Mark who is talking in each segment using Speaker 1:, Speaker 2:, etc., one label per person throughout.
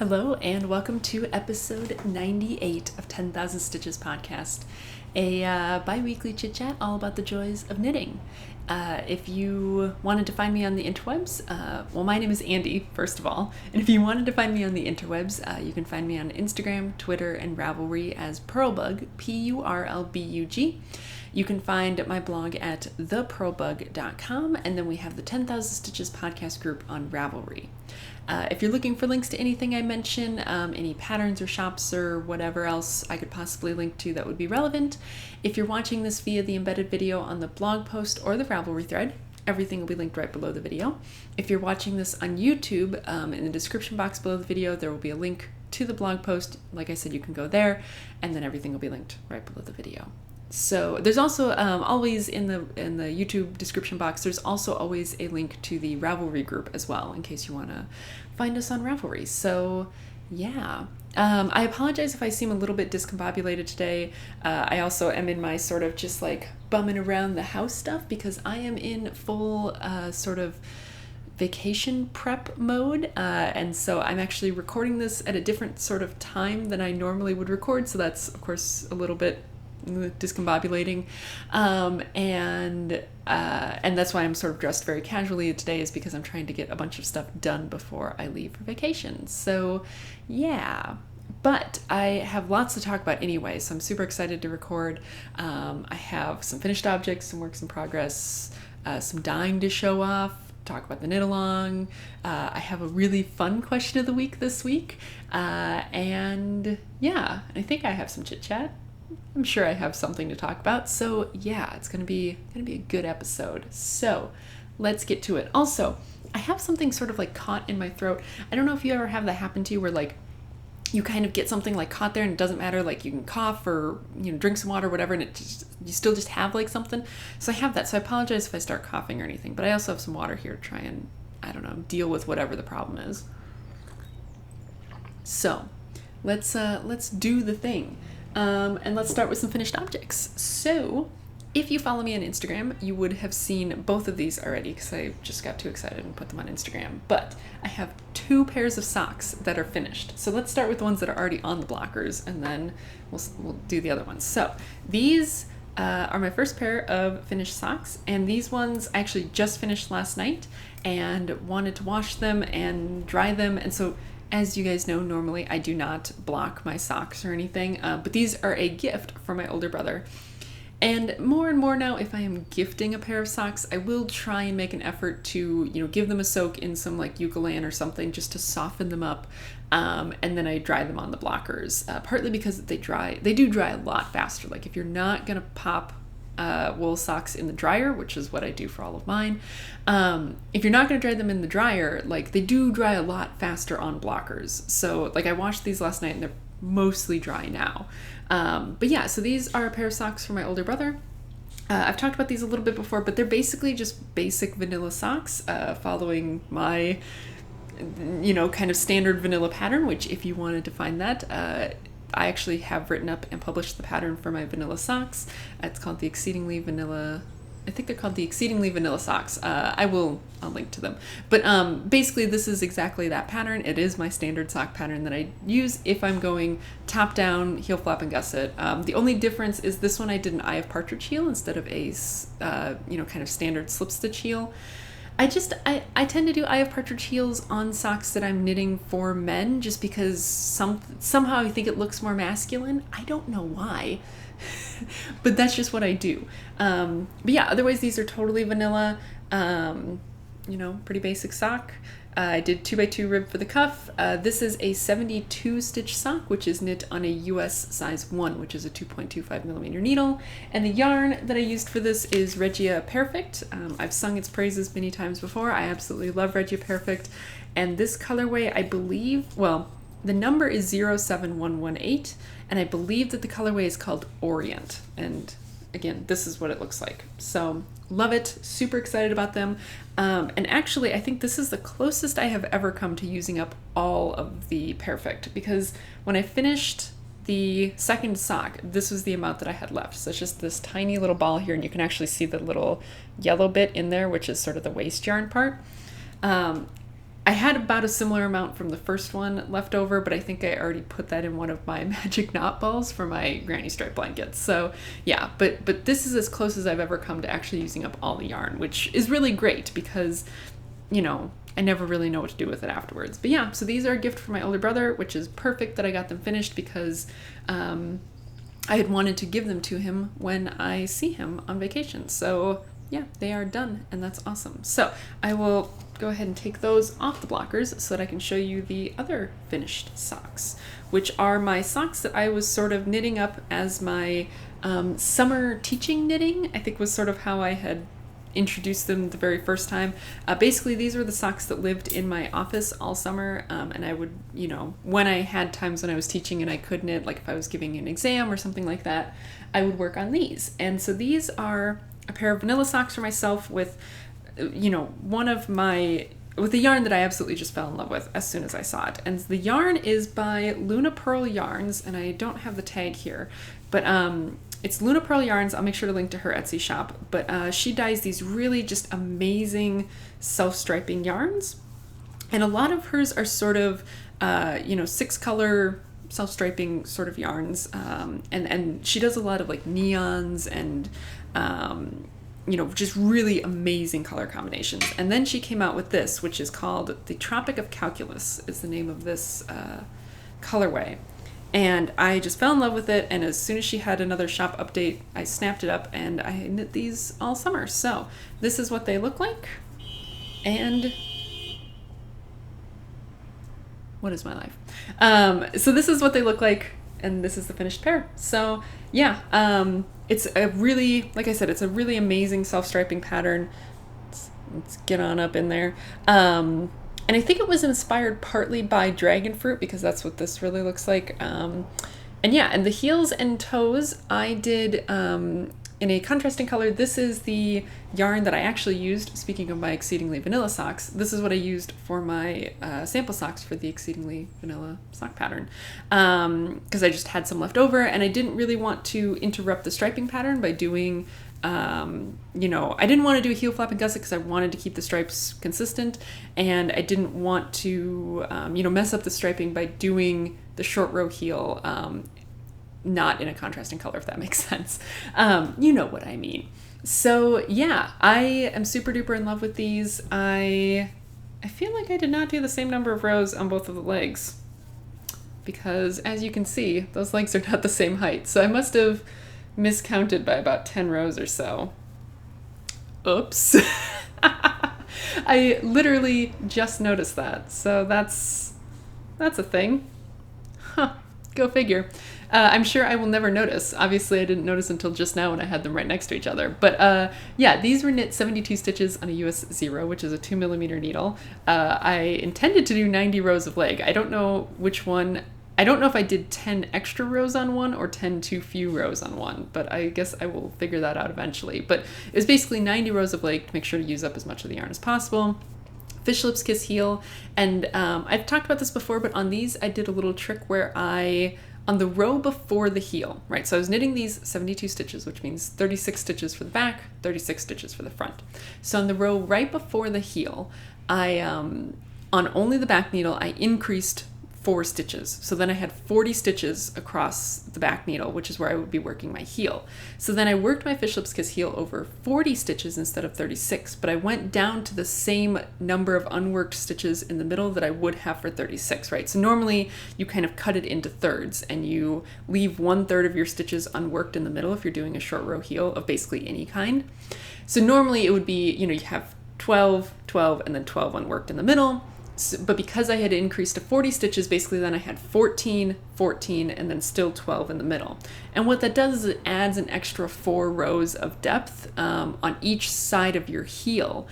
Speaker 1: Hello, and welcome to episode 98 of 10,000 Stitches podcast, a bi-weekly chit-chat all about the joys of knitting. If you wanted to find me on the interwebs, my name is Andy, first of all, and if you wanted to find me on the interwebs, you can find me on Instagram, Twitter, and Ravelry as Purlbug, P-U-R-L-B-U-G. You can find my blog at thepurlbug.com, and then we have the 10,000 Stitches podcast group on Ravelry. If you're looking for links to anything I mention, any patterns or shops or whatever else I could possibly link to that would be relevant, if you're watching this via the embedded video on the blog post or the Ravelry thread, everything will be linked right below the video. If you're watching this on YouTube, in the description box below the video, there will be a link to the blog post. Like I said, you can go there, and then everything will be linked right below the video. So there's also always in the YouTube description box, there's also always a link to the Ravelry group as well, in case you want to find us on Ravelry. So yeah, I apologize if I seem a little bit discombobulated today. I also am in my sort of just like bumming around the house stuff because I am in full sort of vacation prep mode, and so I'm actually recording this at a different sort of time than I normally would record, so that's of course a little bit discombobulating, and that's why I'm sort of dressed very casually today, is because I'm trying to get a bunch of stuff done before I leave for vacation. So yeah, but I have lots to talk about anyway, so I'm super excited to record. I have some finished objects, some works in progress, some dyeing to show off, talk about the knit along. I have a really fun question of the week this week, and yeah, I think I have some chit chat. I'm sure I have something to talk about. So yeah, it's gonna be a good episode. So let's get to it. Also, I have something sort of like caught in my throat. I don't know if you ever have that happen to you, where like you kind of get something like caught there, and it doesn't matter, like you can cough or drink some water or whatever, and you still just have like something. So I have that. So I apologize if I start coughing or anything, but I also have some water here to try and, I don't know, deal with whatever the problem is. So let's do the thing. And let's start with some finished objects. So if you follow me on Instagram, you would have seen both of these already, because I just got too excited and put them on Instagram. But I have 2 pairs of socks that are finished. So let's start with the ones that are already on the blockers, and then we'll do the other ones. So these are my first pair of finished socks, and these ones I actually just finished last night and wanted to wash them and dry them. And so, as you guys know, normally I do not block my socks or anything, but these are a gift from my older brother. And more now, if I am gifting a pair of socks, I will try and make an effort to, give them a soak in some like Eucalan or something, just to soften them up, and then I dry them on the blockers, partly because they do dry a lot faster. Like if you're not gonna pop wool socks in the dryer, which is what I do for all of mine, if you're not going to dry them in the dryer, like they do dry a lot faster on blockers. So like I washed these last night and they're mostly dry now. But yeah, so these are a pair of socks for my older brother. I've talked about these a little bit before, but they're basically just basic vanilla socks, following my kind of standard vanilla pattern, which if you wanted to find that, I actually have written up and published the pattern for my vanilla socks. It's called the Exceedingly Vanilla. I think they're called the Exceedingly Vanilla Socks. I'll link to them. But basically this is exactly that pattern. It is my standard sock pattern that I use if I'm going top down, heel flap and gusset. The only difference is this one I did an Eye of Partridge heel instead of a kind of standard slip stitch heel. I tend to do Eye of Partridge heels on socks that I'm knitting for men, just because somehow I think it looks more masculine. I don't know why, but that's just what I do. But yeah, otherwise these are totally vanilla, pretty basic sock. I did 2x2 rib for the cuff. This is a 72 stitch sock, which is knit on a US size 1, which is a 2.25 millimeter needle. And the yarn that I used for this is Regia Perfect. I've sung its praises many times before. I absolutely love Regia Perfect. And this colorway, I believe, the number is 07118, and I believe that the colorway is called Orient. And again, this is what it looks like. So love it, super excited about them. And actually, I think this is the closest I have ever come to using up all of the Perfect, because when I finished the second sock, this was the amount that I had left. So it's just this tiny little ball here, and you can actually see the little yellow bit in there, which is sort of the waste yarn part. I had about a similar amount from the first one left over, but I think I already put that in one of my magic knot balls for my granny stripe blankets. So yeah, but this is as close as I've ever come to actually using up all the yarn, which is really great because, you know, I never really know what to do with it afterwards. But yeah, so these are a gift for my older brother, which is perfect that I got them finished because I had wanted to give them to him when I see him on vacation. So yeah, they are done, and that's awesome. So I will go ahead and take those off the blockers so that I can show you the other finished socks, which are my socks that I was sort of knitting up as my summer teaching knitting, I think was sort of how I had introduced them the very first time. Basically, these were the socks that lived in my office all summer, and I would, you know, when I had times when I was teaching and I could knit, like if I was giving an exam or something like that, I would work on these. And so these are a pair of vanilla socks for myself with, you know, with the yarn that I absolutely just fell in love with as soon as I saw it. And the yarn is by Luna Pearl Yarns, and I don't have the tag here, but it's Luna Pearl Yarns. I'll make sure to link to her Etsy shop, but she dyes these really just amazing self-striping yarns, and a lot of hers are sort of, you know, 6-color self-striping sort of yarns, and she does a lot of like neons and you know, just really amazing color combinations. And then she came out with this, which is called the Tropic of Calculus is the name of this colorway. And I just fell in love with it, and as soon as she had another shop update, I snapped it up and I knit these all summer. So this is what they look like. And what is my life? So this is what they look like, and this is the finished pair. So yeah, it's a really, like I said, it's a really amazing self-striping pattern. Let's get on up in there. And I think it was inspired partly by dragon fruit, because that's what this really looks like. And yeah, and the heels and toes I did in a contrasting color. This is the yarn that I actually used, speaking of my Exceedingly Vanilla socks, this is what I used for my sample socks for the Exceedingly Vanilla sock pattern. Because I just had some left over, and I didn't really want to interrupt the striping pattern by doing, you know, I didn't want to do a heel flap and gusset because I wanted to keep the stripes consistent, and I didn't want to, you know, mess up the striping by doing the short row heel not in a contrasting color, if that makes sense. You know what I mean. So yeah, I am super duper in love with these. I feel like I did not do the same number of rows on both of the legs, because as you can see, those legs are not the same height. So I must have miscounted by about 10 rows or so. Oops. I literally just noticed that. So that's a thing. Huh. Go figure. I'm sure I will never notice. Obviously, I didn't notice until just now when I had them right next to each other. But yeah, these were knit 72 stitches on a US 0, which is a 2mm needle. I intended to do 90 rows of leg. I don't know which one. I don't know if I did 10 extra rows on one or 10 too few rows on one, but I guess I will figure that out eventually. But it was basically 90 rows of leg to make sure to use up as much of the yarn as possible. Fish lips kiss heel, and I've talked about this before, but on these I did a little trick where on the row before the heel, right? So I was knitting these 72 stitches, which means 36 stitches for the back, 36 stitches for the front. So on the row right before the heel, I, on only the back needle, I increased 4 stitches. So then I had 40 stitches across the back needle, which is where I would be working my heel. So then I worked my fish lips kiss heel over 40 stitches instead of 36, but I went down to the same number of unworked stitches in the middle that I would have for 36, right? So normally you kind of cut it into thirds and you leave 1/3 of your stitches unworked in the middle if you're doing a short row heel of basically any kind. So normally it would be, you know, you have 12, 12, and then 12 unworked in the middle. But because I had increased to 40 stitches, basically then I had 14, 14, and then still 12 in the middle. And what that does is it adds an extra 4 rows of depth on each side of your heel,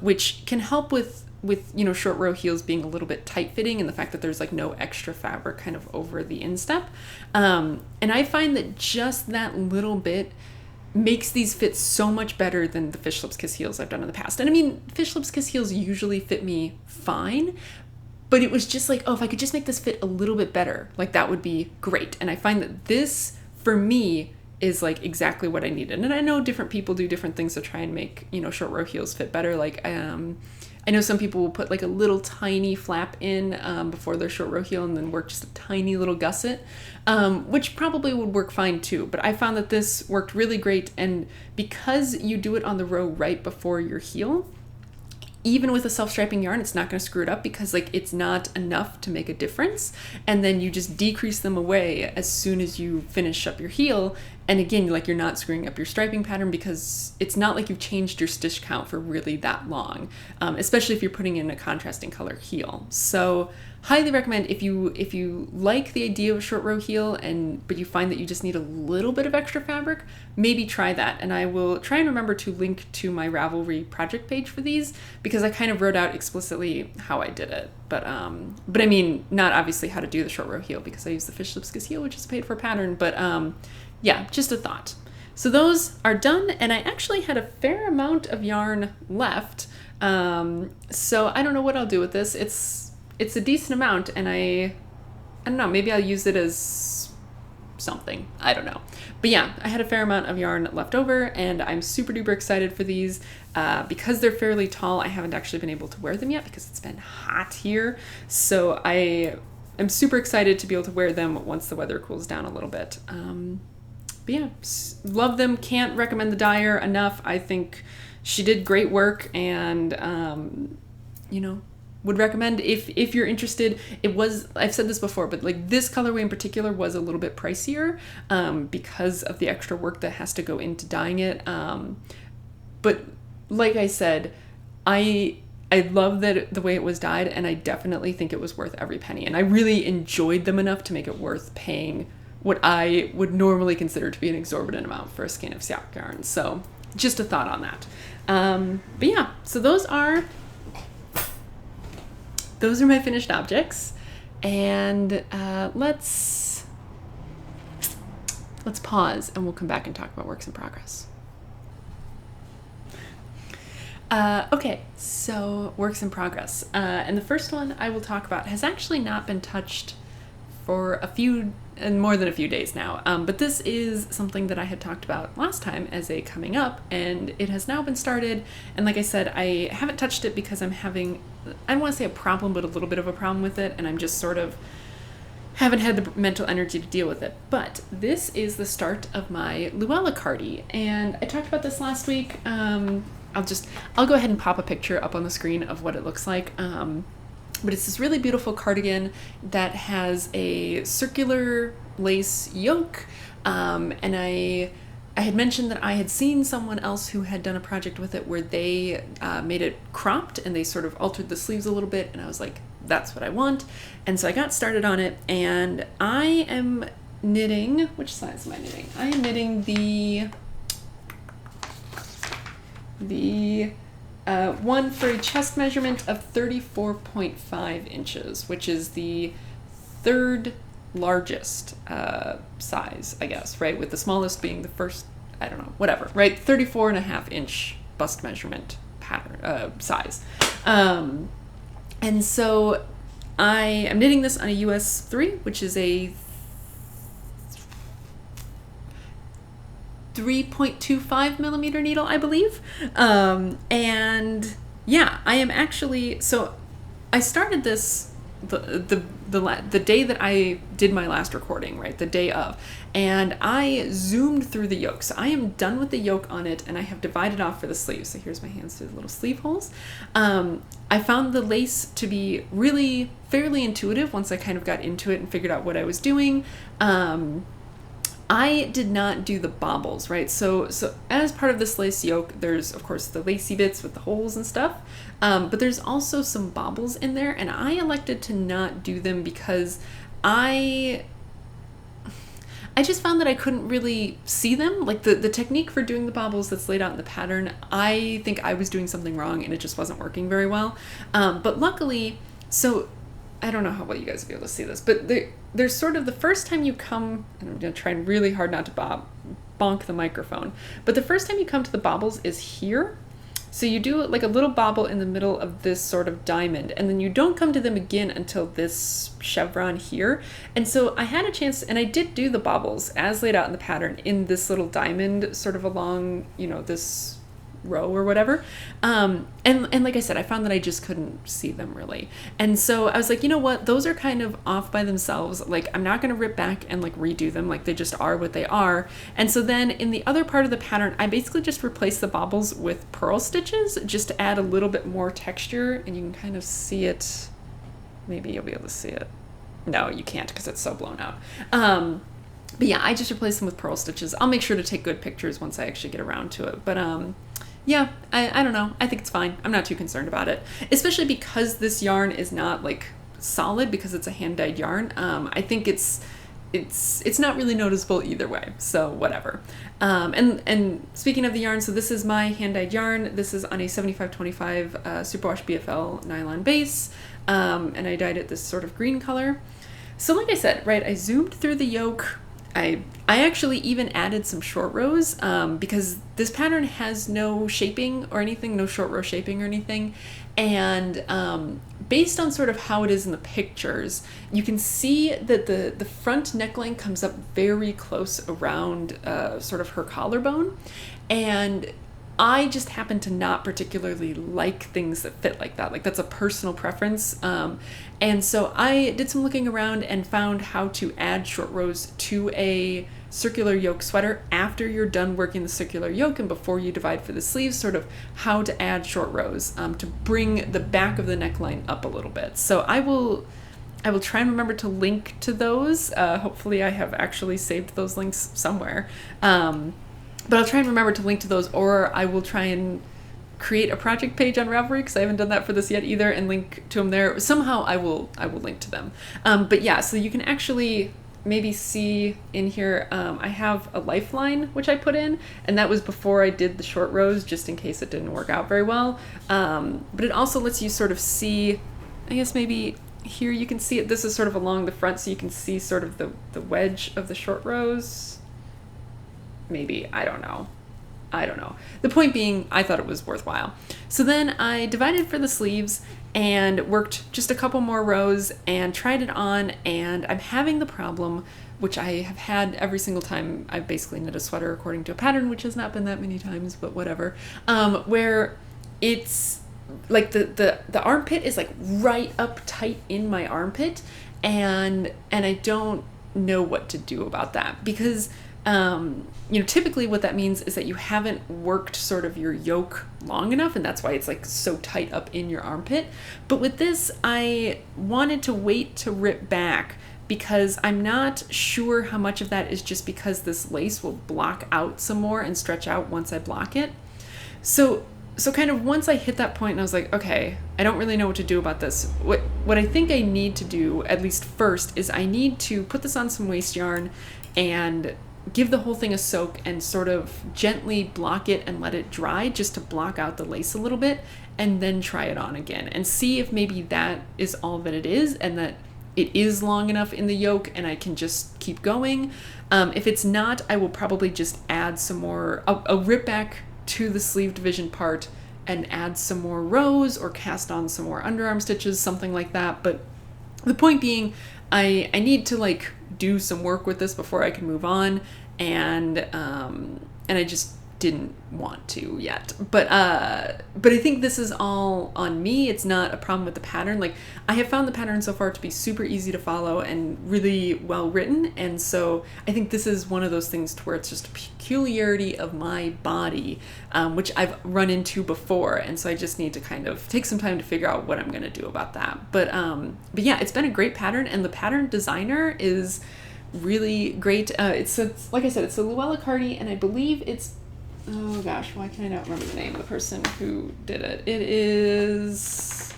Speaker 1: which can help with you know, short row heels being a little bit tight fitting, and the fact that there's like no extra fabric kind of over the instep. And I find that just that little bit makes these fit so much better than the fish lips kiss heels I've done in the past. And I mean, fish lips kiss heels usually fit me fine, but it was just like, oh, if I could just make this fit a little bit better, like that would be great. And I find that this, for me, is like exactly what I needed. And I know different people do different things to try and make, you know, short row heels fit better. Like I know some people will put like a little tiny flap in before their short row heel and then work just a tiny little gusset, which probably would work fine too. But I found that this worked really great, and because you do it on the row right before your heel, even with a self-striping yarn, it's not going to screw it up because like it's not enough to make a difference. And then you just decrease them away as soon as you finish up your heel. And again, like you're not screwing up your striping pattern because it's not like you've changed your stitch count for really that long, especially if you're putting in a contrasting color heel. So highly recommend if you like the idea of a short row heel but you find that you just need a little bit of extra fabric, maybe try that. And I will try and remember to link to my Ravelry project page for these because I kind of wrote out explicitly how I did it. But I mean, not obviously how to do the short row heel because I use the fish lipscus heel, which is a paid for pattern. But yeah, just a thought. So those are done, and I actually had a fair amount of yarn left. So I don't know what I'll do with this. It's a decent amount, and I don't know, maybe I'll use it as something. I don't know. But yeah, I had a fair amount of yarn left over, and I'm super duper excited for these. Because they're fairly tall, I haven't actually been able to wear them yet because it's been hot here. So I'm super excited to be able to wear them once the weather cools down a little bit. But yeah, love them. Can't recommend the dyer enough. I think she did great work, and would recommend if you're interested. I've said this before, but like this colorway in particular was a little bit pricier because of the extra work that has to go into dyeing it. But like I said, I love that the way it was dyed, and I definitely think it was worth every penny. And I really enjoyed them enough to make it worth paying what I would normally consider to be an exorbitant amount for a skein of silk yarn. So just a thought on that. But yeah, so those are my finished objects. And let's pause and we'll come back and talk about works in progress. Okay, so works in progress. And the first one I will talk about has actually not been touched for more than a few days now. But this is something that I had talked about last time as a coming up, and it has now been started. And like I said, I haven't touched it because I'm having, I don't want to say a problem, but a little bit of a problem with it. And I'm just sort of haven't had the mental energy to deal with it. But this is the start of my Louella cardie. And I talked about this last week. I'll go ahead and pop a picture up on the screen of what it looks like. But it's this really beautiful cardigan that has a circular lace yoke. And I had mentioned that I had seen someone else who had done a project with it where they made it cropped and they sort of altered the sleeves a little bit. And I was like, that's what I want. And so I got started on it, and I am knitting, which size am I knitting? I am knitting the one for a chest measurement of 34.5 inches, which is the third largest size, I guess, right? With the smallest being the first, I don't know, whatever, right? 34.5-inch bust measurement pattern size. And so I am knitting this on a US 3, which is a 3.25 millimeter needle, I believe. And yeah, I am actually, so I started this the day that I did my last recording, right? The day of. And I zoomed through the yoke. So I am done with the yoke on it, and I have divided off for the sleeves. So here's my hands through the little sleeve holes. I found the lace to be really fairly intuitive once I kind of got into it and figured out what I was doing. I did not do the bobbles, right? So as part of this lace yoke, there's of course the lacy bits with the holes and stuff, but there's also some bobbles in there, and I elected to not do them because I just found that I couldn't really see them. Like the technique for doing the bobbles that's laid out in the pattern, I think I was doing something wrong and it just wasn't working very well. But luckily, so I don't know how well you guys will be able to see this, but there's sort of the first time you come, and I'm going to try really hard not to bonk the microphone, but the first time you come to the bobbles is here. So you do like a little bobble in the middle of this sort of diamond, and then you don't come to them again until this chevron here. And so I had a chance, and I did do the bobbles as laid out in the pattern in this little diamond sort of along, this row or whatever. And like I said, I found that I just couldn't see them really. And so I was like, you know what? Those are kind of off by themselves. Like, I'm not going to rip back and like redo them. Like, they just are what they are. And so then in the other part of the pattern, I basically just replaced the bobbles with purl stitches just to add a little bit more texture. And you can kind of see it. Maybe you'll be able to see it. No, you can't because it's so blown out. But yeah, I just replaced them with purl stitches. I'll make sure to take good pictures once I actually get around to it. But yeah, I don't know. I think it's fine. I'm not too concerned about it, especially because this yarn is not like solid because it's a hand-dyed yarn. I think it's not really noticeable either way. So whatever. And speaking of the yarn, so this is my hand-dyed yarn. This is on a 7525 Superwash BFL nylon base. And I dyed it this sort of green color. So like I said, right, I zoomed through the yoke. I actually even added some short rows because this pattern has no shaping or anything, no short row shaping or anything. And based on sort of how it is in the pictures, you can see that the front neckline comes up very close around sort of her collarbone. And I just happen to not particularly like things that fit like that. Like, that's a personal preference. And so I did some looking around and found how to add short rows to a circular yoke sweater after you're done working the circular yoke and before you divide for the sleeves, sort of how to add short rows to bring the back of the neckline up a little bit. So I will try and remember to link to those. Hopefully I have actually saved those links somewhere. But I'll try and remember to link to those, or I will try and create a project page on Ravelry because I haven't done that for this yet either, and link to them there. Somehow I will link to them. But yeah, so you can actually maybe see in here, I have a lifeline which I put in, and that was before I did the short rows just in case it didn't work out very well. But it also lets you sort of see, I guess maybe here you can see it. This is sort of along the front, so you can see sort of the wedge of the short rows. Maybe, I don't know. The point being, I thought it was worthwhile. So then I divided for the sleeves and worked just a couple more rows and tried it on, and I'm having the problem, which I have had every single time I've basically knit a sweater according to a pattern, which has not been that many times, but whatever, where it's like the armpit is like right up tight in my armpit, and I don't know what to do about that because typically what that means is that you haven't worked sort of your yoke long enough, and that's why it's like so tight up in your armpit. But with this, I wanted to wait to rip back because I'm not sure how much of that is just because this lace will block out some more and stretch out once I block it. So kind of once I hit that point and I was like, okay, I don't really know what to do about this. What I think I need to do, at least first, is I need to put this on some waste yarn and give the whole thing a soak and sort of gently block it and let it dry just to block out the lace a little bit, and then try it on again and see if maybe that is all that it is and that it is long enough in the yoke and I can just keep going. If it's not, I will probably just add some more, I'll rip back to the sleeve division part and add some more rows or cast on some more underarm stitches, something like that. But the point being, I need to like do some work with this before I can move on, and I just didn't want to yet. But I think this is all on me. It's not a problem with the pattern. Like, I have found the pattern so far to be super easy to follow and really well written, and so I think this is one of those things to where it's just a peculiarity of my body, which I've run into before, and so I just need to kind of take some time to figure out what I'm going to do about that. But yeah, it's been a great pattern, and the pattern designer is really great. It's like I said, it's a Louella Cardi, and I believe it's, oh gosh, why can I not remember the name of the person who did it? It is,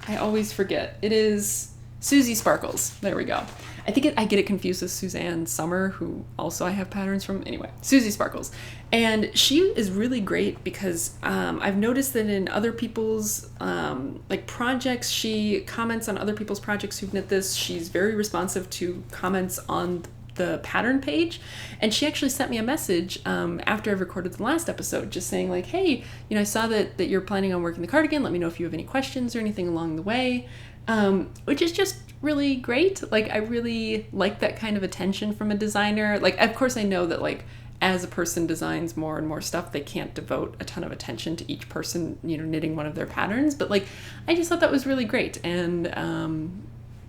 Speaker 1: I always forget. It is Susie Sparkles. There we go. I think I get it confused with Suzanne Summer, who also I have patterns from. Anyway, Susie Sparkles. And she is really great because I've noticed that in other people's like projects, she comments on other people's projects who've knit this. She's very responsive to comments on the pattern page, and she actually sent me a message after I recorded the last episode just saying like, hey, I saw that you're planning on working the cardigan. Let me know if you have any questions or anything along the way, which is just really great. Like, I really like that kind of attention from a designer. Like, of course I know that like as a person designs more and more stuff, they can't devote a ton of attention to each person, you know, knitting one of their patterns. But like, I just thought that was really great, and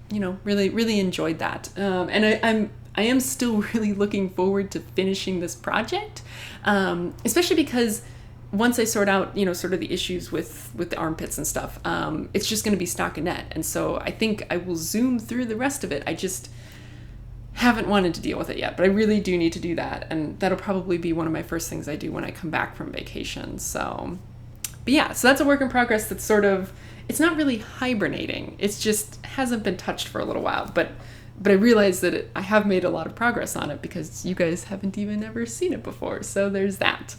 Speaker 1: you know, really enjoyed that. And I am still really looking forward to finishing this project, especially because once I sort out, you know, sort of the issues with the armpits and stuff, it's just going to be stockinette. And so I think I will zoom through the rest of it. I just haven't wanted to deal with it yet, but I really do need to do that. And that'll probably be one of my first things I do when I come back from vacation. So, but yeah, so that's a work in progress that's sort of, it's not really hibernating. It's just hasn't been touched for a little while, but I realize that I have made a lot of progress on it because you guys haven't even ever seen it before. So there's that.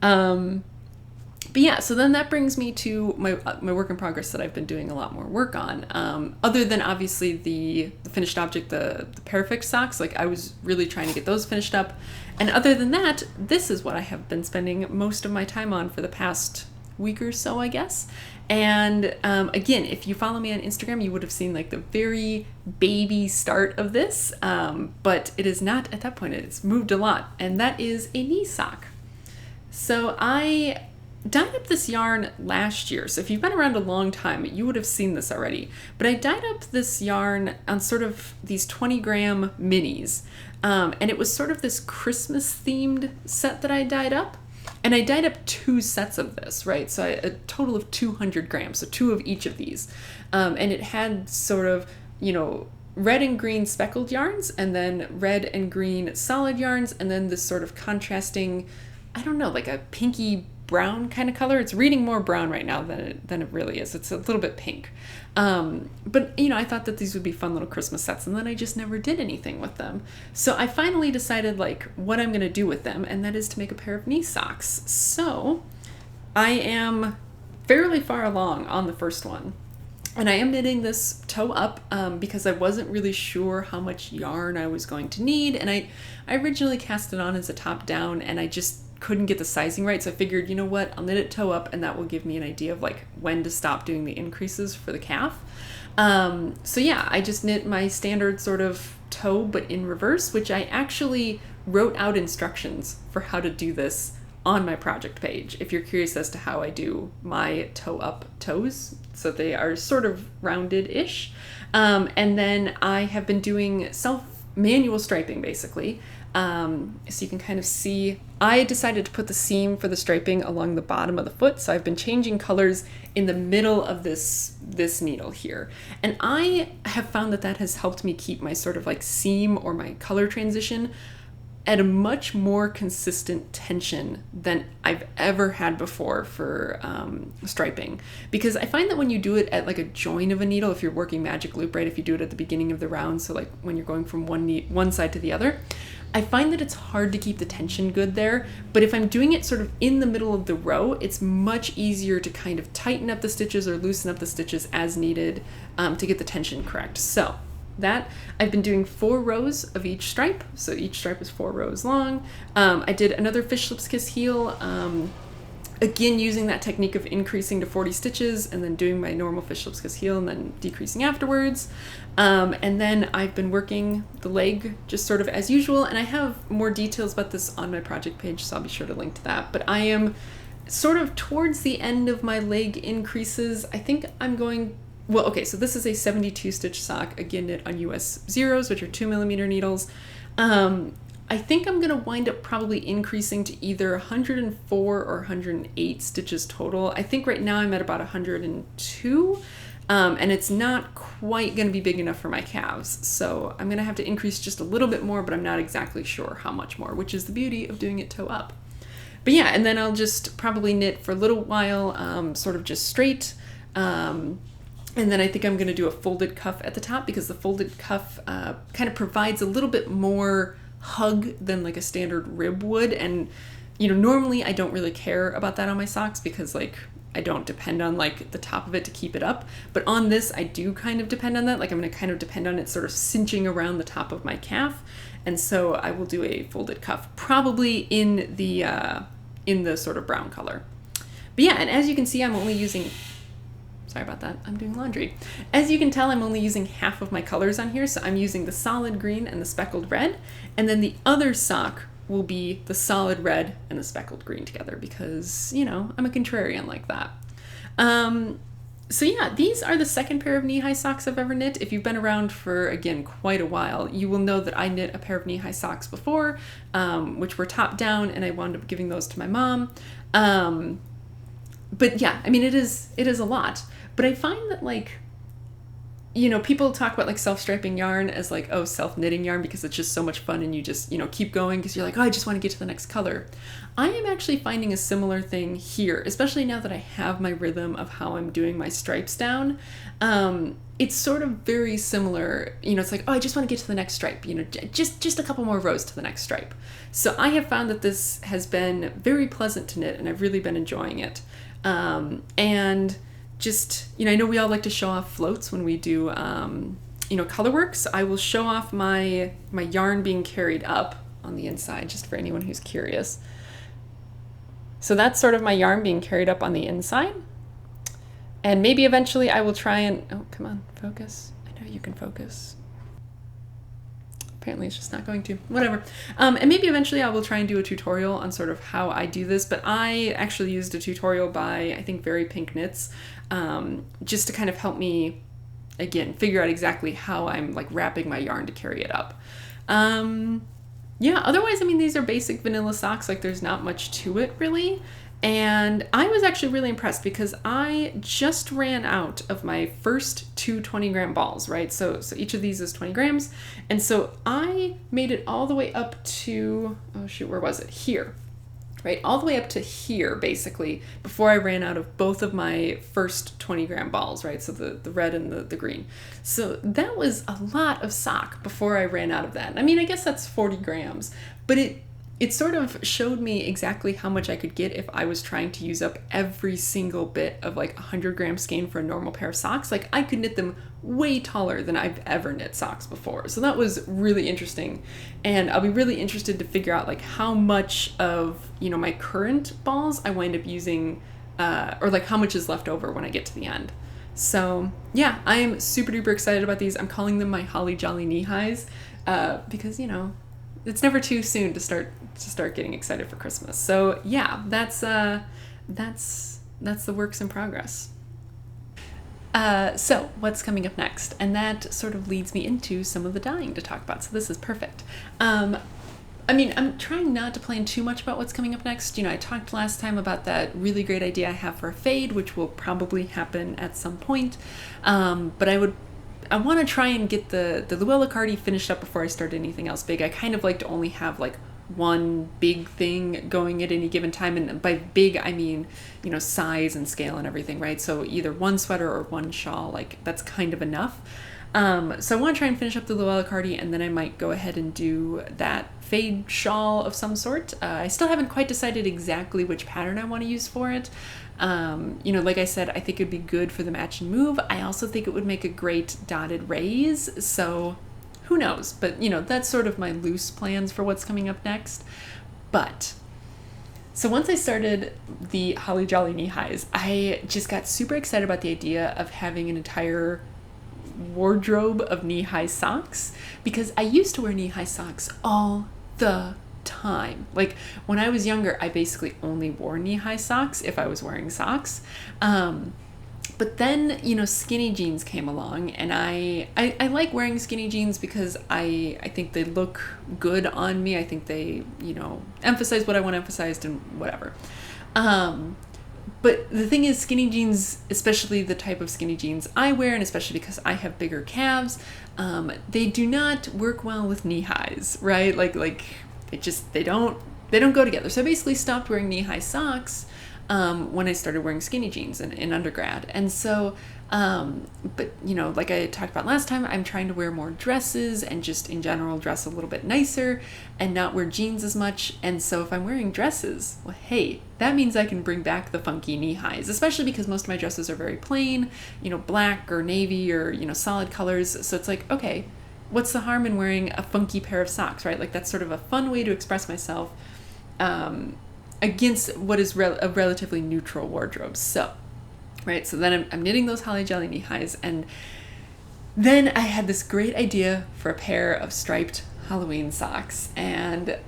Speaker 1: But yeah, so then that brings me to my work in progress that I've been doing a lot more work on. Other than obviously the finished object, the Parafix socks, like I was really trying to get those finished up. And other than that, this is what I have been spending most of my time on for the past week or so, I guess. And again, if you follow me on Instagram, you would have seen like the very baby start of this, but it is not at that point. It's moved a lot, and that is a knee sock. So I dyed up this yarn last year. So if you've been around a long time, you would have seen this already. But I dyed up this yarn on sort of these 20-gram minis, and it was sort of this Christmas themed set that I dyed up. And I dyed up 2 sets of this, right? So a total of 200 grams, so 2 of each of these. And it had sort of, you know, red and green speckled yarns, and then red and green solid yarns, and then this sort of contrasting, I don't know, like a pinky brown kind of color. It's reading more brown right now than it really is. It's a little bit pink. But, you know, I thought that these would be fun little Christmas sets, and then I just never did anything with them. So I finally decided, like, what I'm going to do with them, and that is to make a pair of knee socks. So I am fairly far along on the first one. And I am knitting this toe up because I wasn't really sure how much yarn I was going to need. And I originally cast it on as a top down, and I just couldn't get the sizing right. So I figured, you know what, I'll knit it toe up, and that will give me an idea of like when to stop doing the increases for the calf. So yeah, I just knit my standard sort of toe, but in reverse, which I actually wrote out instructions for how to do this on my project page, if you're curious as to how I do my toe up toes. So they are sort of rounded-ish. And then I have been doing manual striping, basically. So you can kind of see, I decided to put the seam for the striping along the bottom of the foot. So I've been changing colors in the middle of this needle here. And I have found that has helped me keep my sort of like seam or my color transition at a much more consistent tension than I've ever had before for striping. Because I find that when you do it at like a join of a needle, if you're working magic loop, right, if you do it at the beginning of the round, so like when you're going from one side to the other, I find that it's hard to keep the tension good there. But if I'm doing it sort of in the middle of the row, it's much easier to kind of tighten up the stitches or loosen up the stitches as needed to get the tension correct. So that I've been doing 4 rows of each stripe, so each stripe is 4 rows long. I did another fish lips kiss heel, again using that technique of increasing to 40 stitches and then doing my normal fish lips kiss heel and then decreasing afterwards. And then I've been working the leg just sort of as usual, and I have more details about this on my project page, so I'll be sure to link to that. But I am sort of towards the end of my leg increases. I think I'm going, well, okay, so this is a 72 stitch sock, again knit on US zeros, which are 2mm needles. I think I'm gonna wind up probably increasing to either 104 or 108 stitches total. I think right now I'm at about 102, and it's not quite gonna be big enough for my calves. So I'm gonna have to increase just a little bit more, but I'm not exactly sure how much more, which is the beauty of doing it toe up. But yeah, and then I'll just probably knit for a little while, sort of just straight. And then I think I'm going to do a folded cuff at the top, because the folded cuff kind of provides a little bit more hug than like a standard rib would. And, you know, normally I don't really care about that on my socks because like I don't depend on like the top of it to keep it up. But on this, I do kind of depend on that. Like I'm going to kind of depend on it sort of cinching around the top of my calf. And so I will do a folded cuff, probably in the sort of brown color. But yeah, and as you can see, I'm only using, sorry about that, I'm doing laundry. As you can tell, I'm only using half of my colors on here, so I'm using the solid green and the speckled red, and then the other sock will be the solid red and the speckled green together because, I'm a contrarian like that. So yeah, these are the second pair of knee-high socks I've ever knit. If you've been around for, again, quite a while, you will know that I knit a pair of knee-high socks before, which were top down, and I wound up giving those to my mom. But yeah, I mean, it is a lot. But I find that, like, people talk about like self-striping yarn as like, oh, self-knitting yarn because it's just so much fun and you just, keep going because you're like, oh, I just want to get to the next color. I am actually finding a similar thing here, especially now that I have my rhythm of how I'm doing my stripes down. It's sort of very similar. It's like, oh, I just want to get to the next stripe, just a couple more rows to the next stripe. So I have found that this has been very pleasant to knit and I've really been enjoying it. And just, I know we all like to show off floats when we do, color works. I will show off my yarn being carried up on the inside, just for anyone who's curious. So that's sort of my yarn being carried up on the inside. And maybe eventually I will try and, oh, come on, focus. I know you can focus. Apparently it's just not going to. Whatever. And maybe eventually I will try and do a tutorial on sort of how I do this, but I actually used a tutorial by, I think, Very Pink Knits, just to kind of help me, again, figure out exactly how I'm like wrapping my yarn to carry it up. Yeah, otherwise, I mean, these are basic vanilla socks, like there's not much to it really. And I was actually really impressed because I just ran out of my first two 20-gram balls, right? So each of these is 20 grams. And so I made it all the way up to, oh shoot, where was it? Here, right? All the way up to here, basically, before I ran out of both of my first 20-gram balls, right? So the red and the green. So that was a lot of sock before I ran out of that. I mean, I guess that's 40 grams, but it sort of showed me exactly how much I could get if I was trying to use up every single bit of like 100-gram skein for a normal pair of socks. Like I could knit them way taller than I've ever knit socks before. So that was really interesting. And I'll be really interested to figure out like how much of, my current balls I wind up using, or like how much is left over when I get to the end. So yeah, I am super duper excited about these. I'm calling them my Holly Jolly knee highs, because, it's never too soon to start getting excited for Christmas. So yeah, that's the works in progress. So what's coming up next? And that sort of leads me into some of the dyeing to talk about. So this is perfect. I mean, I'm trying not to plan too much about what's coming up next. I talked last time about that really great idea I have for a fade, which will probably happen at some point. But I want to try and get the Louella cardi finished up before I start anything else big. I kind of like to only have like one big thing going at any given time. And by big, I mean, size and scale and everything, right? So either one sweater or one shawl, like that's kind of enough. So I want to try and finish up the Louella cardi, and then I might go ahead and do that fade shawl of some sort. I still haven't quite decided exactly which pattern I want to use for it. Like I said, I think it'd be good for the match and move. I also think it would make a great dotted raise. So who knows? But, that's sort of my loose plans for what's coming up next. But so once I started the Holly Jolly knee highs, I just got super excited about the idea of having an entire wardrobe of knee-high socks, because I used to wear knee-high socks all the time. Like when I was younger, I basically only wore knee-high socks if I was wearing socks. But then, skinny jeans came along, and I like wearing skinny jeans because I think they look good on me. I think they, emphasize what I want emphasized and whatever. But the thing is, skinny jeans, especially the type of skinny jeans I wear, and especially because I have bigger calves, they do not work well with knee highs, right? Like they don't go together. So I basically stopped wearing knee high socks when I started wearing skinny jeans in undergrad. And so, but like I talked about last time, I'm trying to wear more dresses and just in general dress a little bit nicer and not wear jeans as much. And so if I'm wearing dresses, well, hey, that means I can bring back the funky knee highs, especially because most of my dresses are very plain, black or navy or, solid colors. So it's like, okay, what's the harm in wearing a funky pair of socks, right? Like that's sort of a fun way to express myself, against what is a relatively neutral wardrobe. So, right, so then I'm knitting those Holly Jolly knee highs, and then I had this great idea for a pair of striped Halloween socks, and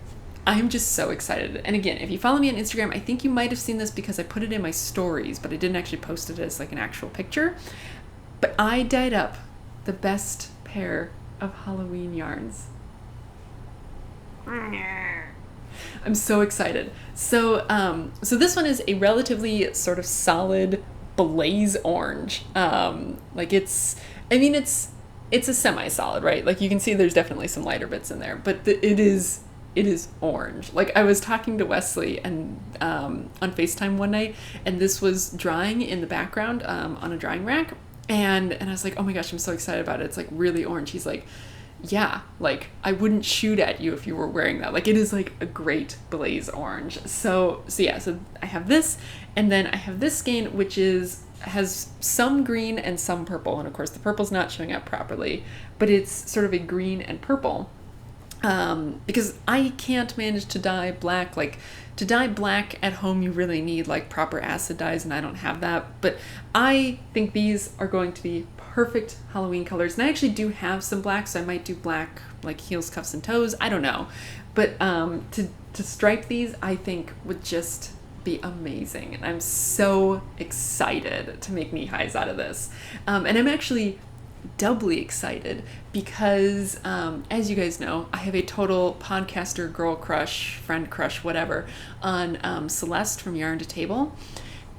Speaker 1: I'm just so excited. And again, if you follow me on Instagram, I think you might have seen this because I put it in my stories, but I didn't actually post it as like an actual picture. But I dyed up the best pair of Halloween yarns. I'm so excited. So this one is a relatively sort of solid blaze orange. Like it's a semi-solid, right? Like you can see there's definitely some lighter bits in there, but it is orange. Like I was talking to Wesley and on FaceTime one night, and this was drying in the background on a drying rack, and I was like, oh my gosh, I'm so excited about it. It's like really orange. He's like, yeah, like I wouldn't shoot at you if you were wearing that. Like it is like a great blaze orange. So I have this, and then I have this skein which has some green and some purple, and of course the purple's not showing up properly, but it's sort of a green and purple. Because I can't manage to dye black. Like to dye black at home you really need like proper acid dyes, and I don't have that. But I think these are going to be perfect Halloween colors, and I actually do have some black, so I might do black like heels, cuffs, and toes. I don't know, but to stripe these I think would just be amazing, and I'm so excited to make knee highs out of this. And I'm actually doubly excited because as you guys know, I have a total podcaster girl crush, friend crush, whatever, on Celeste from Yarn to Table.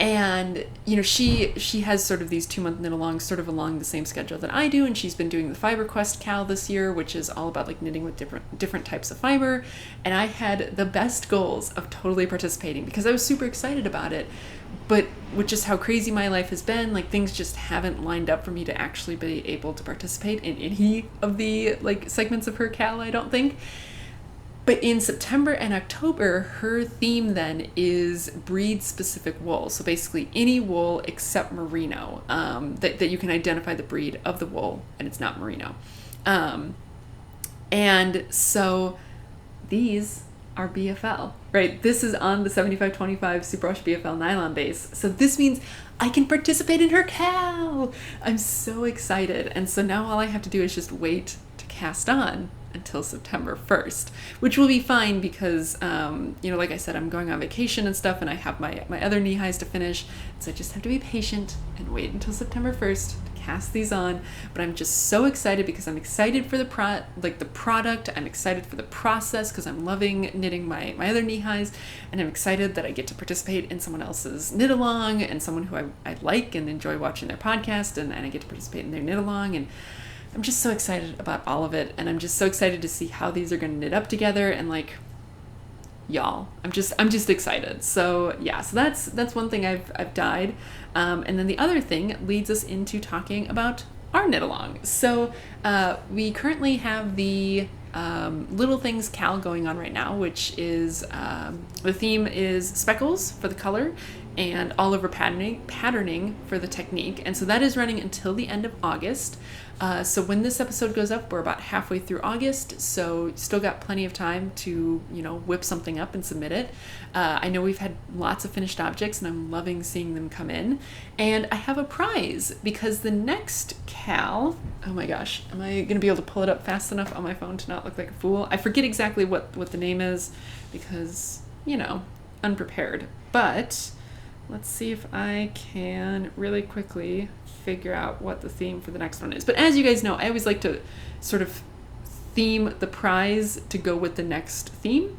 Speaker 1: And you know, she has sort of these 2-month knit alongs sort of along the same schedule that I do, and she's been doing the Fiber Quest Cal this year, which is all about like knitting with different types of fiber. And I had the best goals of totally participating because I was super excited about it, but with just how crazy my life has been, like things just haven't lined up for me to actually be able to participate in any of the like segments of her Cal, I don't think. But in September and October, her theme then is breed-specific wool. So basically any wool except merino, that you can identify the breed of the wool, and it's not merino. And so these are BFL, right? This is on the 7525 Superwash BFL nylon base. So this means I can participate in her Cal. I'm so excited. And so now all I have to do is just wait to cast on until September 1st, which will be fine because, you know, like I said, I'm going on vacation and stuff, and I have my other knee highs to finish. So I just have to be patient and wait until September 1st to cast these on. But I'm just so excited because I'm excited for the product. I'm excited for the process because I'm loving knitting my other knee highs, and I'm excited that I get to participate in someone else's knit along and someone who I like and enjoy watching their podcast, and I get to participate in their knit along. And I'm just so excited about all of it, and I'm just so excited to see how these are going to knit up together, and like, y'all, I'm just excited. So yeah, so that's one thing I've dyed, and then the other thing leads us into talking about our knit along. So we currently have the Little Things Cal going on right now, which is the theme is speckles for the color and all over patterning for the technique, and so that is running until the end of August. So when this episode goes up, we're about halfway through August, so still got plenty of time to, you know, whip something up and submit it. I know we've had lots of finished objects, and I'm loving seeing them come in. And I have a prize because the next Cal, oh my gosh, am I going to be able to pull it up fast enough on my phone to not look like a fool? I forget exactly what the name is because, you know, unprepared. But let's see if I can really quickly figure out what the theme for the next one is. But as you guys know, I always like to sort of theme the prize to go with the next theme.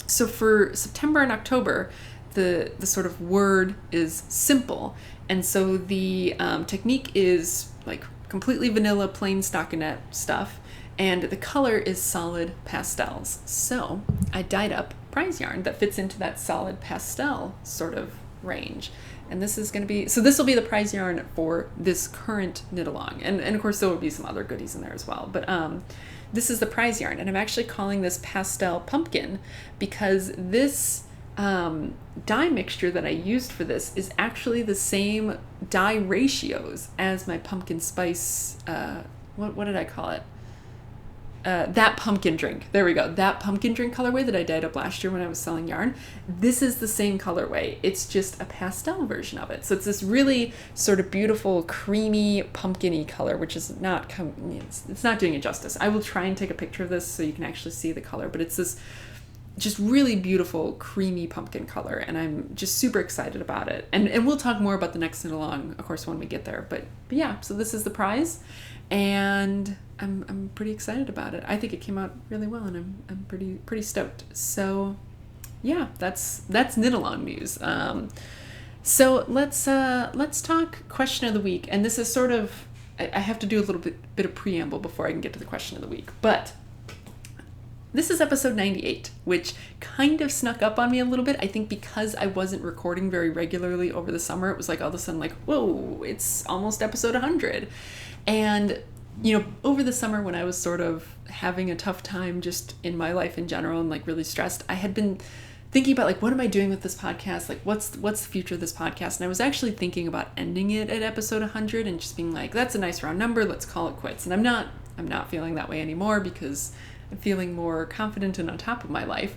Speaker 1: So for September and October, the sort of word is simple. And so the technique is like completely vanilla, plain stockinette stuff. And the color is solid pastels. So I dyed up prize yarn that fits into that solid pastel sort of range. And this is going to be, so this will be the prize yarn for this current knit along. And of course there will be some other goodies in there as well. But this is the prize yarn, and I'm actually calling this pastel pumpkin because this dye mixture that I used for this is actually the same dye ratios as my pumpkin spice, what did I call it? That pumpkin drink. There we go. That pumpkin drink colorway that I dyed up last year when I was selling yarn. This is the same colorway. It's just a pastel version of it. So it's this really sort of beautiful, creamy, pumpkin-y color, which is not, it's not doing it justice. I will try and take a picture of this so you can actually see the color, but it's this just really beautiful, creamy pumpkin color, and I'm just super excited about it. And we'll talk more about the next knit along, of course, when we get there. But yeah, so this is the prize, and I'm pretty excited about it. I think it came out really well, and I'm pretty stoked. So yeah, that's knit along news. So let's talk question of the week, and this is sort of, I have to do a little bit of preamble before I can get to the question of the week, but this is episode 98, which kind of snuck up on me a little bit. I think because I wasn't recording very regularly over the summer, it was like all of a sudden like, whoa, it's almost episode 100. And, over the summer when I was sort of having a tough time just in my life in general and like really stressed, I had been thinking about like, what am I doing with this podcast? Like, what's the future of this podcast? And I was actually thinking about ending it at episode 100 and just being like, that's a nice round number. Let's call it quits. And I'm not feeling that way anymore because I'm feeling more confident and on top of my life.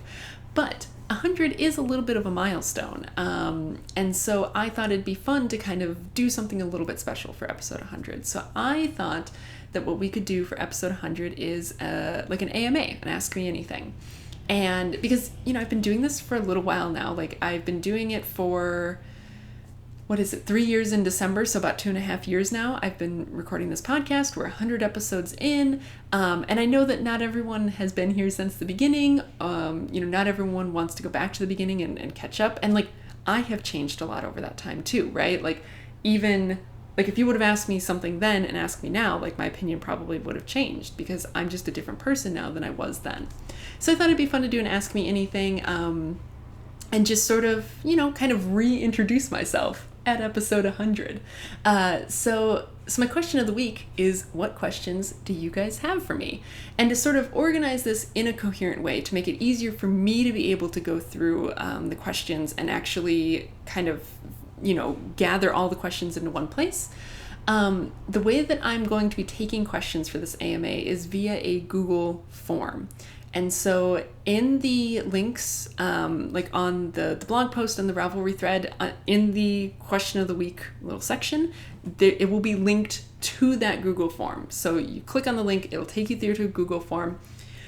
Speaker 1: But 100 is a little bit of a milestone. And so I thought it'd be fun to kind of do something a little bit special for episode 100. So I thought that what we could do for episode 100 is like an AMA, an Ask Me Anything. And because, I've been doing this for a little while now. Like I've been doing it for, 3 years in December, so about 2.5 years now. I've been recording this podcast. We're 100 episodes in, and I know that not everyone has been here since the beginning. Not everyone wants to go back to the beginning and catch up. And like, I have changed a lot over that time too, right? Like, even like if you would have asked me something then and asked me now, like my opinion probably would have changed because I'm just a different person now than I was then. So I thought it'd be fun to do an Ask Me Anything, and just sort of, kind of reintroduce myself at episode 100. So my question of the week is, what questions do you guys have for me? And to sort of organize this in a coherent way to make it easier for me to be able to go through the questions and actually kind of, gather all the questions into one place. The way that I'm going to be taking questions for this AMA is via a Google form. And so in the links, like on the blog post and the Ravelry thread, in the question of the week little section, it will be linked to that Google form. So you click on the link, it'll take you through to a Google form.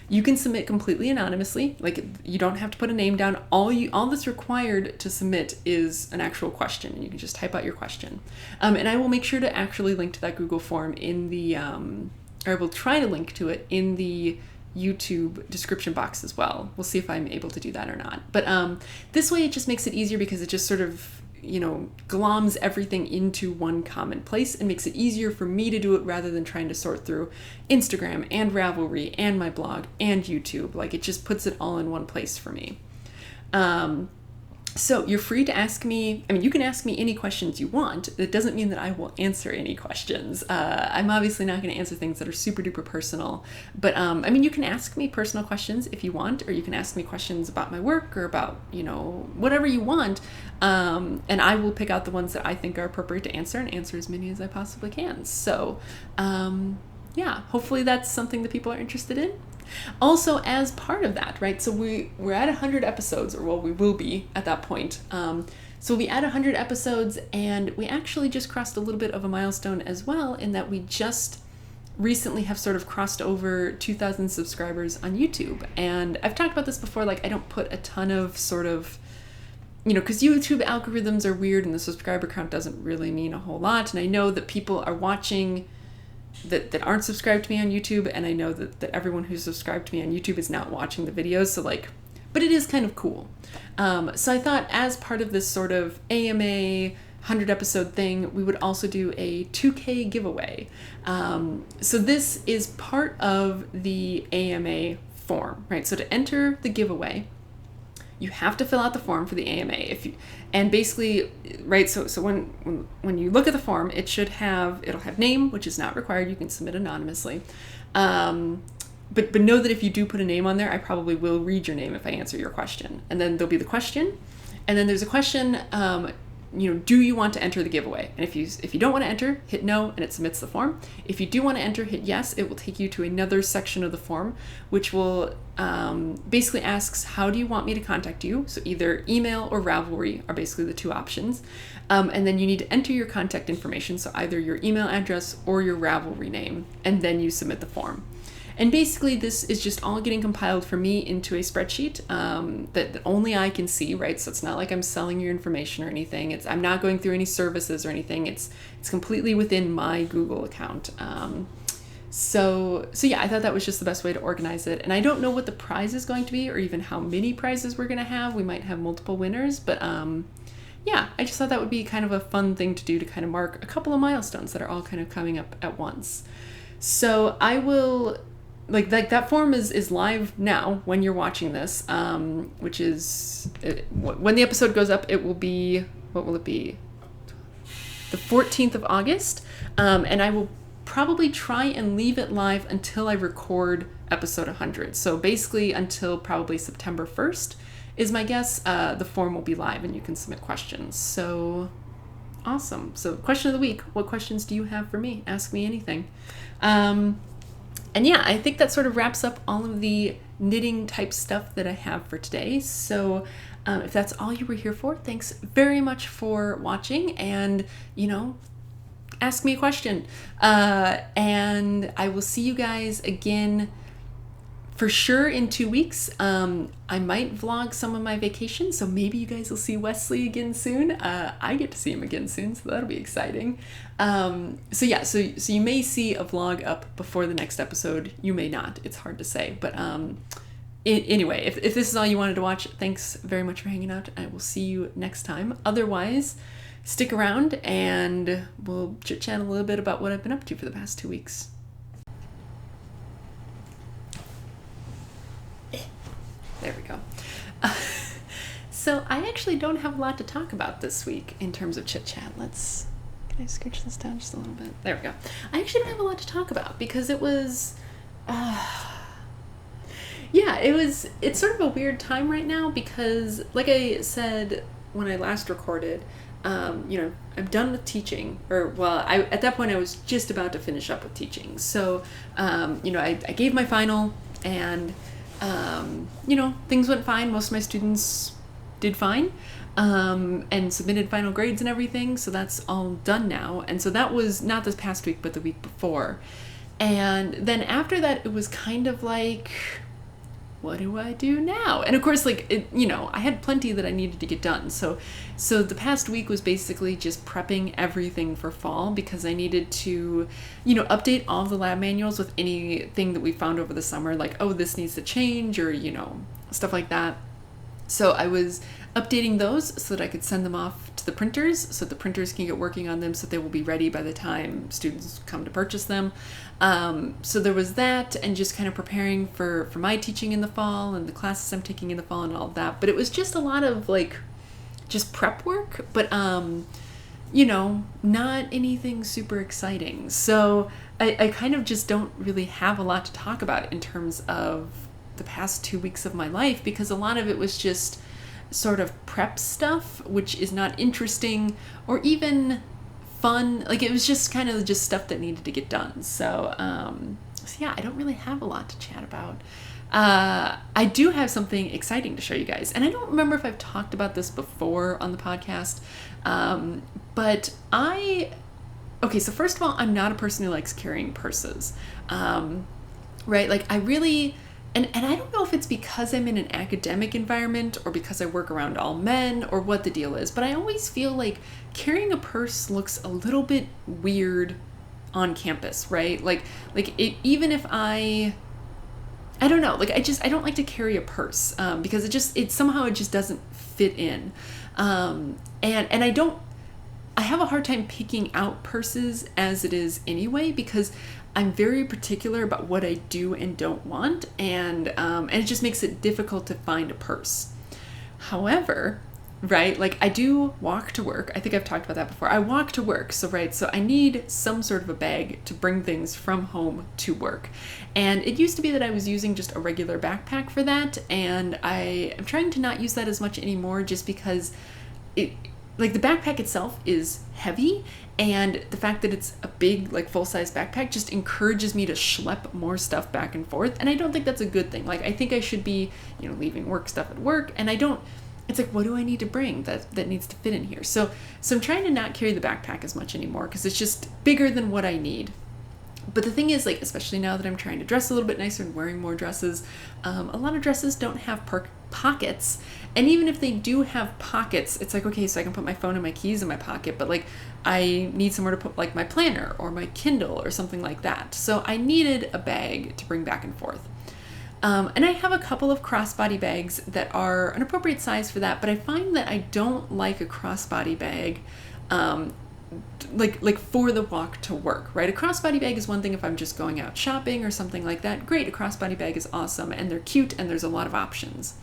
Speaker 1: You can submit completely anonymously. Like you don't have to put a name down. All that's required to submit is an actual question, and you can just type out your question. And I will make sure to actually link to that Google form in the, or I will try to link to it in the YouTube description box as well. We'll see if I'm able to do that or not. But this way it just makes it easier because it just sort of, gloms everything into one common place and makes it easier for me to do it rather than trying to sort through Instagram and Ravelry and my blog and YouTube. Like it just puts it all in one place for me. So you're free to ask me, you can ask me any questions you want. It doesn't mean that I will answer any questions. I'm obviously not going to answer things that are super duper personal, but you can ask me personal questions if you want, or you can ask me questions about my work or about, whatever you want. And I will pick out the ones that I think are appropriate to answer and answer as many as I possibly can. So, hopefully that's something that people are interested in. Also, as part of that, right, so we're at 100 episodes, or well, we will be at that point. So we'll be at 100 episodes, and we actually just crossed a little bit of a milestone as well, in that we just recently have sort of crossed over 2,000 subscribers on YouTube. And I've talked about this before, like I don't put a ton of sort of, because YouTube algorithms are weird and the subscriber count doesn't really mean a whole lot. And I know that people are watching that aren't subscribed to me on YouTube, and I know that everyone who's subscribed to me on YouTube is not watching the videos, so like, but it is kind of cool. So I thought as part of this sort of AMA 100 episode thing, we would also do a 2K giveaway. So this is part of the AMA form, right? So to enter the giveaway, you have to fill out the form for the AMA. And basically, right, so when you look at the form, it'll have name, which is not required. You can submit anonymously. But know that if you do put a name on there, I probably will read your name if I answer your question. And then there'll be the question. And then there's a question, do you want to enter the giveaway? And if you don't want to enter, hit no, and it submits the form. If you do want to enter, hit yes. It will take you to another section of the form, which will basically asks, how do you want me to contact you? So either email or Ravelry are basically the two options. And then you need to enter your contact information, so either your email address or your Ravelry name, and then you submit the form. And basically this is just all getting compiled for me into a spreadsheet that only I can see, right? So it's not like I'm selling your information or anything. I'm not going through any services or anything. It's completely within my Google account. So yeah, I thought that was just the best way to organize it. And I don't know what the prize is going to be or even how many prizes we're going to have. We might have multiple winners, but yeah, I just thought that would be kind of a fun thing to do to kind of mark a couple of milestones that are all kind of coming up at once. So I will, like that form is live now when you're watching this, which is, when the episode goes up, it will be, what will it be? The 14th of August. And I will probably try and leave it live until I record episode 100. So basically until probably September 1st is my guess. The form will be live and you can submit questions. So awesome. So question of the week, what questions do you have for me? Ask me anything. And yeah, I think that sort of wraps up all of the knitting type stuff that I have for today. So if that's all you were here for, thanks very much for watching, and ask me a question. And I will see you guys again for sure in 2 weeks. I might vlog some of my vacation, so maybe you guys will see Wesley again soon. I get to see him again soon, so that'll be exciting. So yeah, so you may see a vlog up before the next episode. You may not. It's hard to say. But anyway, if this is all you wanted to watch, thanks very much for hanging out. I will see you next time. Otherwise, stick around and we'll chit-chat a little bit about what I've been up to for the past 2 weeks. There we go. So I actually don't have a lot to talk about this week in terms of chit-chat. Can I scooch this down just a little bit? There we go. I actually don't have a lot to talk about because it was, yeah, it's sort of a weird time right now because, like I said when I last recorded, I'm done with teaching, at that point I was just about to finish up with teaching. So, I gave my final and, things went fine. Most of my students did fine, and submitted final grades and everything. So that's all done now. And so that was not this past week, but the week before. And then after that, it was kind of like, what do I do now? And of course, I had plenty that I needed to get done. So the past week was basically just prepping everything for fall because I needed to, update all of the lab manuals with anything that we found over the summer, like, oh, this needs to change, or, stuff like that. So I was updating those so that I could send them off to the printers so the printers can get working on them so they will be ready by the time students come to purchase them. So there was that, and just kind of preparing for my teaching in the fall and the classes I'm taking in the fall and all of that. But it was just a lot of just prep work, but not anything super exciting. So I kind of just don't really have a lot to talk about in terms of the past 2 weeks of my life, because a lot of it was just sort of prep stuff, which is not interesting or even fun. It was just kind of just stuff that needed to get done. So yeah, I don't really have a lot to chat about. I do have something exciting to show you guys, and I don't remember if I've talked about this before on the podcast, but okay, so first of all, I'm not a person who likes carrying purses, right? I really, and I don't know if it's because I'm in an academic environment or because I work around all men or what the deal is, but I always feel like carrying a purse looks a little bit weird on campus, right? Even if I don't know, I don't like to carry a purse, because it somehow just doesn't fit in. And I have a hard time picking out purses as it is anyway, because I'm very particular about what I do and don't want, and it just makes it difficult to find a purse. However, right, I do walk to work. I think I've talked about that before. I walk to work, so I need some sort of a bag to bring things from home to work. And it used to be that I was using just a regular backpack for that, and I am trying to not use that as much anymore, just because the backpack itself is heavy, and the fact that it's a big, full-size backpack just encourages me to schlep more stuff back and forth, and I don't think that's a good thing. I think I should be, leaving work stuff at work, and I don't, it's what do I need to bring that needs to fit in here? So I'm trying to not carry the backpack as much anymore, because it's just bigger than what I need. But the thing is, like, especially now that I'm trying to dress a little bit nicer and wearing more dresses, a lot of dresses don't have pockets. And even if they do have pockets, it's like, okay, so I can put my phone and my keys in my pocket, but like I need somewhere to put like my planner or my Kindle or something like that. So I needed a bag to bring back and forth. And I have a couple of crossbody bags that are an appropriate size for that, but I find that I don't like a crossbody bag like for the walk to work, right? A crossbody bag is one thing if I'm just going out shopping or something like that. Great, a crossbody bag is awesome and they're cute and there's a lot of options.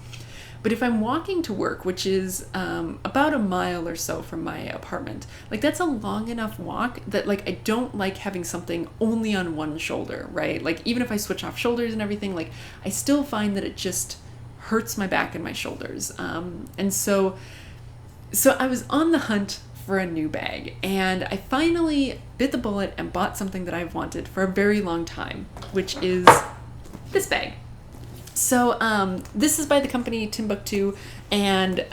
Speaker 1: But if I'm walking to work, which is about a mile or so from my apartment, like that's a long enough walk that like I don't like having something only on one shoulder, right? Like even if I switch off shoulders and everything, like I still find that it just hurts my back and my shoulders. And so I was on the hunt for a new bag, and I finally bit the bullet and bought something that I've wanted for a very long time, which is this bag. So this is by the company Timbuktu, and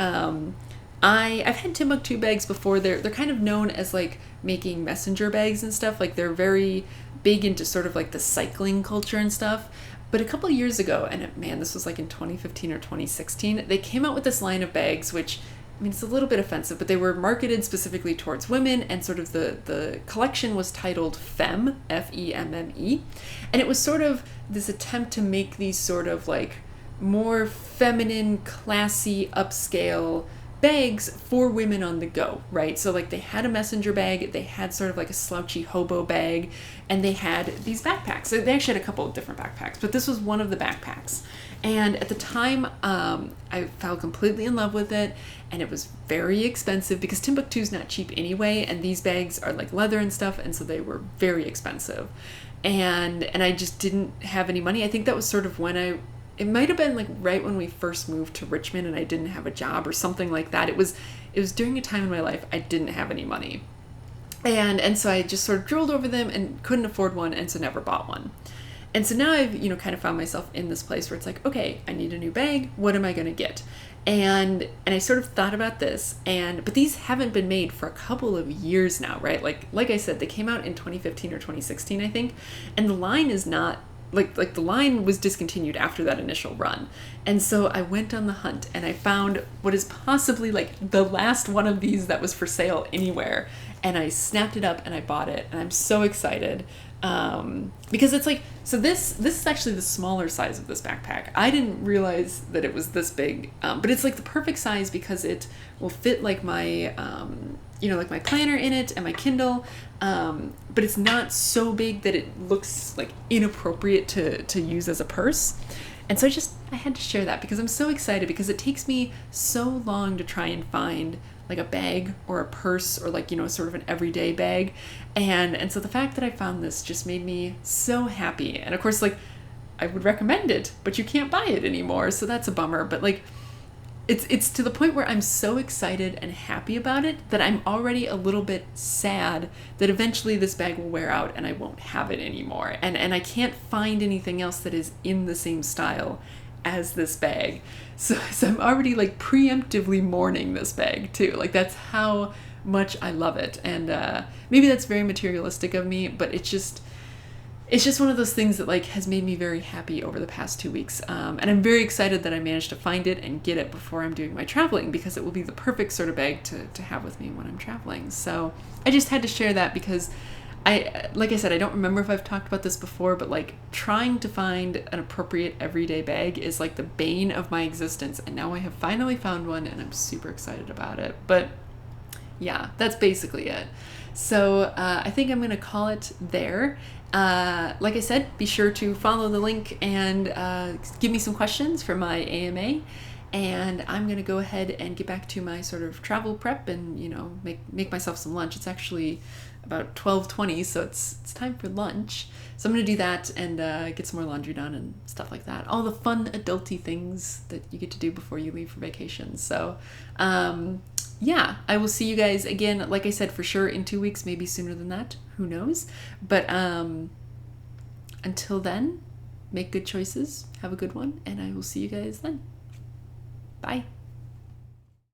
Speaker 1: I've had Timbuktu bags before. They're kind of known as like making messenger bags and stuff. Like they're very big into sort of like the cycling culture and stuff. But a couple of years ago, and man, this was like in 2015 or 2016, they came out with this line of bags, which, I mean, it's a little bit offensive, but they were marketed specifically towards women, and sort of the collection was titled Femme, Femme, and it was sort of this attempt to make these sort of like more feminine, classy, upscale bags for women on the go, right? So like they had a messenger bag, they had sort of like a slouchy hobo bag, and they had these backpacks. So they actually had a couple of different backpacks, but this was one of the backpacks. And at the time, I fell completely in love with it, and it was very expensive because Timbuktu's not cheap anyway, and these bags are like leather and stuff, and so they were very expensive. And I just didn't have any money. I think that was sort of when it might have been like right when we first moved to Richmond and I didn't have a job or something like that. It was during a time in my life I didn't have any money. And so I just sort of drooled over them and couldn't afford one, and so never bought one. And so now I've, kind of found myself in this place where it's like, okay, I need a new bag. What am I going to get? And I sort of thought about this, but these haven't been made for a couple of years now, right? Like I said, they came out in 2015 or 2016, I think. And the line is not like the line was discontinued after that initial run. And so I went on the hunt and I found what is possibly like the last one of these that was for sale anywhere. And I snapped it up and I bought it, and I'm so excited. Because it's like, so this is actually the smaller size of this backpack. I didn't realize that it was this big, but it's like the perfect size because it will fit like my, like my planner in it and my Kindle, but it's not so big that it looks like inappropriate to use as a purse. And so I had to share that because I'm so excited, because it takes me so long to try and find like a bag or a purse or like, sort of an everyday bag. And so the fact that I found this just made me so happy. And of course, like I would recommend it, but you can't buy it anymore. So that's a bummer. But like, it's to the point where I'm so excited and happy about it that I'm already a little bit sad that eventually this bag will wear out and I won't have it anymore. And I can't find anything else that is in the same style as this bag. So I'm already like preemptively mourning this bag too. Like that's how much I love it. And maybe that's very materialistic of me, but it's just one of those things that like has made me very happy over the past 2 weeks. And I'm very excited that I managed to find it and get it before I'm doing my traveling, because it will be the perfect sort of bag to have with me when I'm traveling. So I just had to share that because like I said, I don't remember if I've talked about this before, but like trying to find an appropriate everyday bag is like the bane of my existence. And now I have finally found one and I'm super excited about it. But yeah, that's basically it. So I think I'm going to call it there. Like I said, be sure to follow the link and give me some questions for my AMA. And I'm going to go ahead and get back to my sort of travel prep and, make myself some lunch. It's actually about 12:20, so it's time for lunch. So I'm going to do that and get some more laundry done and stuff like that. All the fun adulty things that you get to do before you leave for vacation. So yeah, I will see you guys again, like I said, for sure in 2 weeks, maybe sooner than that. Who knows? But until then, make good choices, have a good one, and I will see you guys then. Bye.